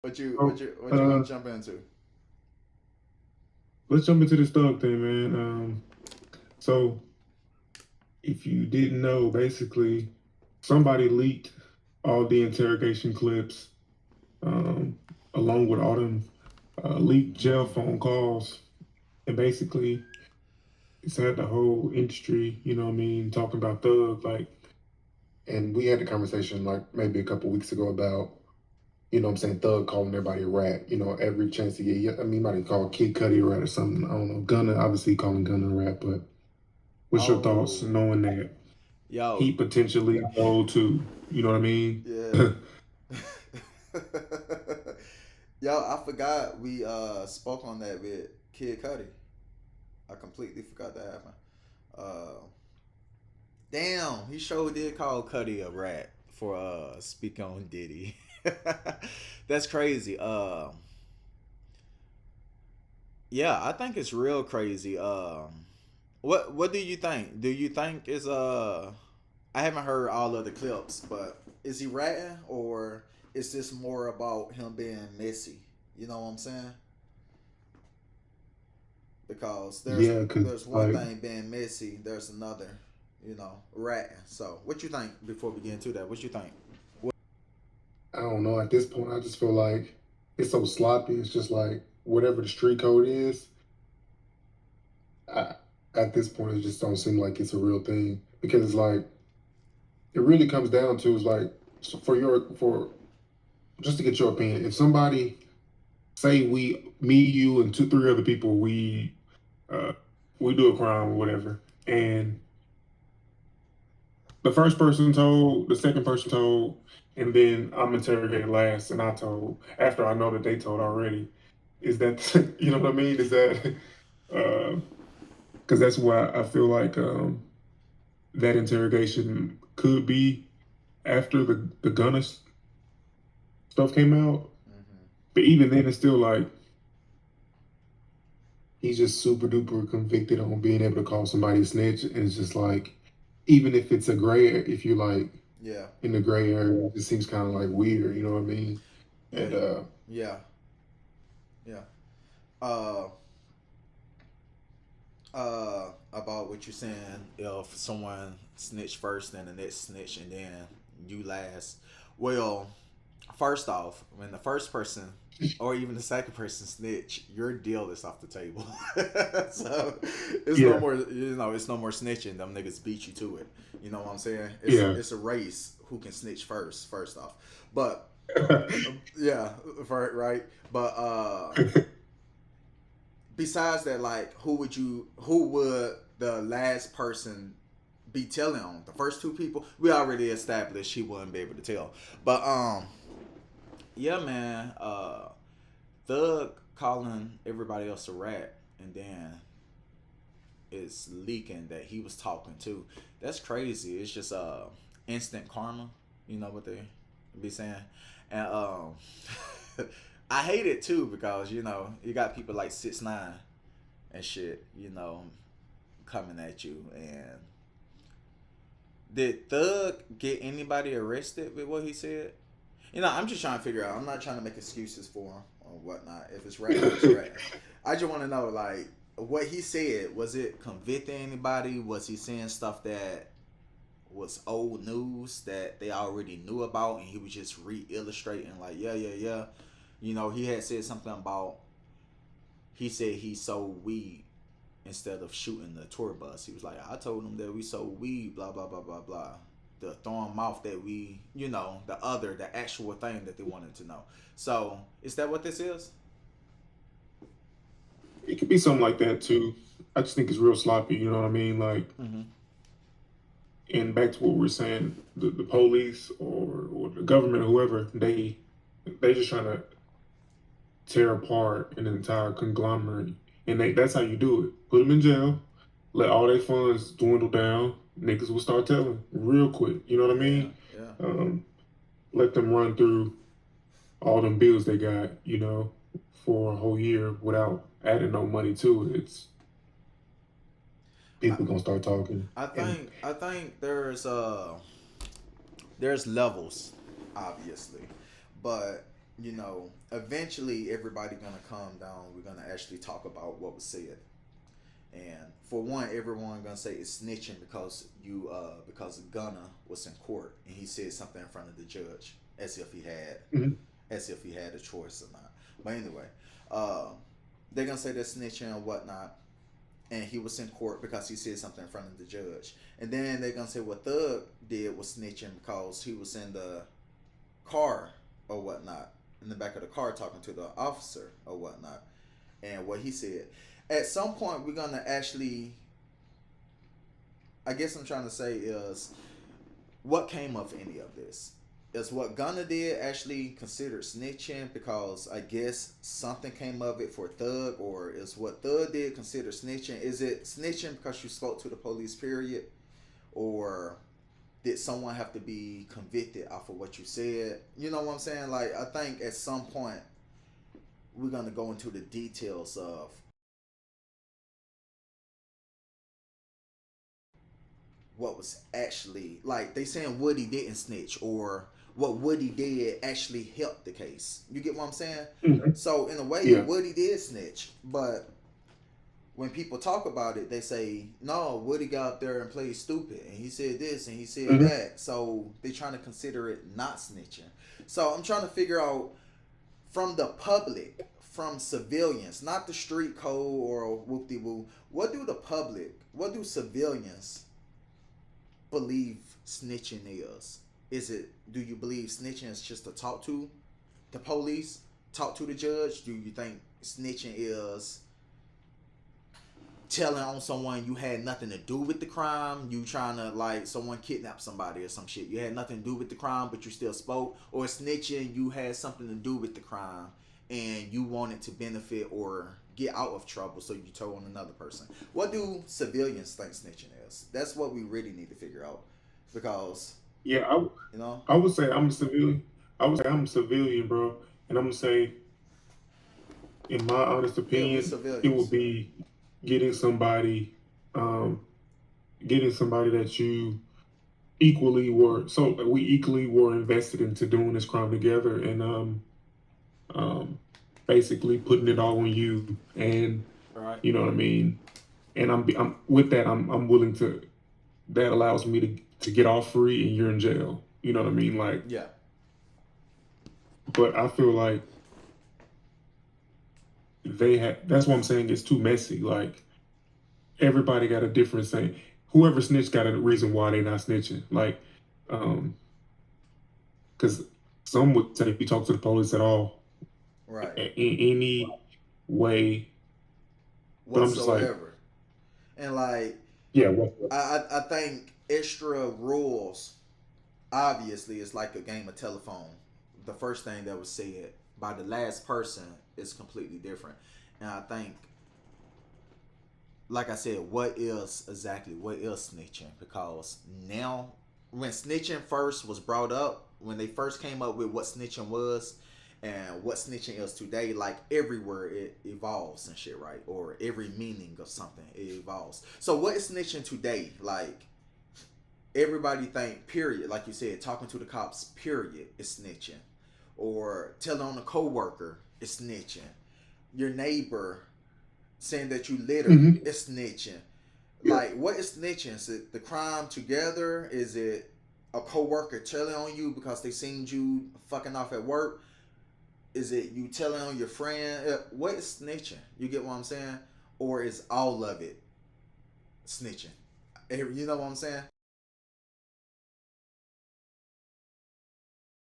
Oh, what you want to jump into? let's jump into this thug thing, man. So if you didn't know, basically somebody leaked all the interrogation clips, um, along with all them leaked jail phone calls, and basically it's had the whole industry, you know what I mean, talking about thug, like, and we had a conversation like maybe a couple weeks ago about, you know what I'm saying, Thug calling everybody a rat, you know, every chance he get. Yeah, I mean, he might have called Kid Cudi a rat or something. I don't know. Gunna, obviously calling Gunna a rat, but what's your thoughts Oh, knowing that he yo, potentially go to, you know what I mean? yeah. Yo, I forgot we spoke on that with Kid Cudi. I completely forgot that happened. Uh, Damn, he sure did call Cudi a rat for speaking on Diddy. That's crazy. Yeah, I think it's real crazy. What do you think? Do you think is I haven't heard all of the clips, but is he ratting or is this more about him being messy? You know what I'm saying? Because Yeah, because there's one like, thing being messy, there's another, ratting. So what you think before we get into that? What you think? I don't know. At this point, I just feel like it's so sloppy. It's just like whatever the street code is. I, at this point, it just don't seem like it's a real thing because it's like it really comes down to is like so for just to get your opinion. If somebody say me, you, and two, three other people, uh, we do a crime or whatever, and the first person told, the second person told, and then I'm interrogated last, and I told after I know that they told already. Is that you know what I mean? Is that because that's why I feel like that interrogation could be after the Gunna stuff came out, Mm-hmm. but even then, it's still like he's just super duper convicted on being able to call somebody a snitch, and it's just like even if it's a gray, if you like Yeah, in the gray area, it just seems kind of like weird. You know what I mean? yeah, And yeah, yeah. Uh, about what you're saying. If someone snitch first, then the next snitch, and then you last. Well, first off, when the first person or even the second person snitch, your deal is off the table. So it's no yeah, more. It's no more snitching. Them niggas beat you to it. You know what I'm saying? yeah, It's a race who can snitch first. First off, but yeah, right. But besides that, like, who would the last person be telling on? The first two people, we already established he wouldn't be able to tell. But yeah, man, Thug calling everybody else a rat, and then it's leaking that he was talking too. That's crazy. It's just instant karma. You know what they be saying, and I hate it too because you got people like 6ix9ine and shit, coming at you. And did Thug get anybody arrested with what he said? I'm just trying to figure out. I'm not trying to make excuses for him or whatnot. If it's ratting, it's ratting. I just want to know, like, what he said. Was it convicting anybody? Was he saying stuff that was old news that they already knew about, and he was just re-illustrating, like, yeah, yeah, yeah. He had said something about. He said he sold weed instead of shooting the tour bus. He was like, I told them that we sold weed, blah, blah, blah, blah, blah. The throwing mouth that the actual thing that they wanted to know. So, is that what this is? it could be something like that too. I just think it's real sloppy. You know what I mean? Like, Mm-hmm. and back to what we are saying, the police or the government or whoever, they just trying to tear apart an entire conglomerate, and that's how you do it. Put them in jail, let all their funds dwindle down. Niggas will start telling real quick. You know what I Yeah, mean? yeah. Um, let them run through all them bills they got. You know, for a whole year without adding no money to it. It's I, people gonna start talking, and I think there's levels, obviously, but eventually everybody gonna calm down. We're gonna actually talk about what was said. And for one, everyone gonna say it's snitching because Gunna was in court and he said something in front of the judge Mhm. as if he had a choice or not. But anyway, uh, they're gonna say that's snitching and whatnot. And he was in court because he said something in front of the judge. And then they're gonna say what Thug did was snitching because he was in the car or whatnot, in the back of the car talking to the officer or whatnot, and what he said. At some point, we're gonna actually. I guess I'm trying to say is what came of any of this. Is what Gunna did actually considered snitching because I guess something came of it for Thug, or is what Thug did considered snitching? Is it snitching because you spoke to the police, period, or did someone have to be convicted off of what you said? You know what I'm saying? Like, I think at some point we're gonna go into the details of what was actually, like, they saying Woody didn't snitch, or what Woody did actually helped the case. You get what I'm saying? Mhm. So in a way, Yeah. Woody did snitch, but when people talk about it, they say no. Woody got up there and played stupid, and he said this and he said Mhm. that. So they trying to consider it not snitching. So I'm trying to figure out from the public, from civilians, not the street code or whoop de woo. What do the public, what do civilians believe snitching is? Is it, do you believe snitching is just to talk to the police, talk to the judge? Do you think snitching is telling on someone you had nothing to do with the crime? You trying to, like, someone kidnap somebody or some shit. You had nothing to do with the crime, but you still spoke. Or snitching, you had something to do with the crime and you wanted to benefit or get out of trouble, so you told on another person. What do civilians think snitching is? That's what we really need to figure out, because Yeah, I, w- you know, I would say I'm a civilian. I would say I'm a civilian, bro. And I'm gonna say, in my honest yeah, we opinion, it would civilians. be getting somebody, um, getting somebody that you equally were so we equally were invested into doing this crime together, and um, basically putting it all on you, and All right. you know what I mean. And I'm with that. I'm willing to. That allows me to get off free, and you're in jail. You know what I mean? Like, Yeah. but I feel like they had. That's what I'm saying. It's too messy. Like everybody got a different saying. Whoever snitched got a reason why they not snitching. Like, um, because some would say if you talk to the police at all, Right. in any way. But I'm just like, Whatsoever. And like, yeah, what? I think extra rules obviously is like a game of telephone. The first thing that was said by the last person is completely different. And I think, like I said, what is snitching? Because now, when snitching first was brought up, when they first came up with what snitching was and what snitching is today, like everywhere it evolves and shit, right? Or every meaning of something, it evolves. So what is snitching today? Like, everybody think, period, like you said, talking to the cops, period, is snitching. Or telling on a coworker is snitching. Your neighbor saying that you littered Mhm. is snitching. Yeah. Like, what is snitching? Is it the crime together? Is it a coworker telling on you because they seen you fucking off at work? Is it you telling on your friend? What is snitching? You get what I'm saying? Or is all of it snitching? You know what I'm saying?